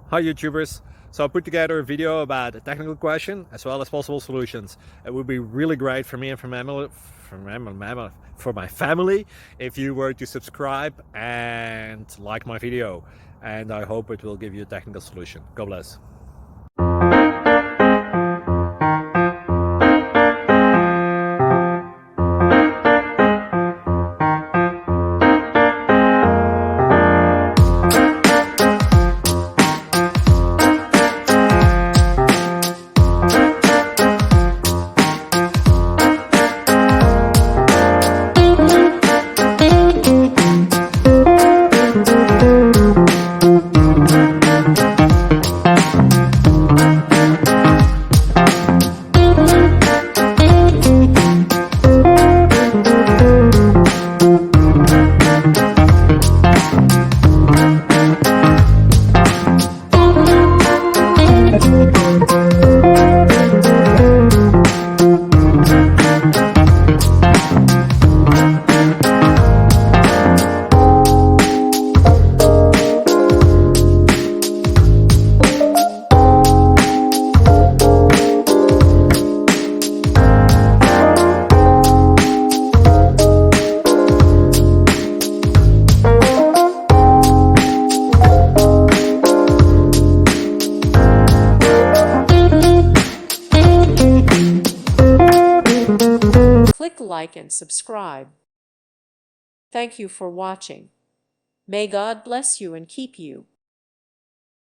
Hi YouTubers! So I put together a video about a technical question as well as possible solutions. It would be really great for me and for my family if you were to subscribe and like my video, and I hope it will give you a technical solution. God bless. Click like and subscribe. Thank you for watching. May God bless you and keep you.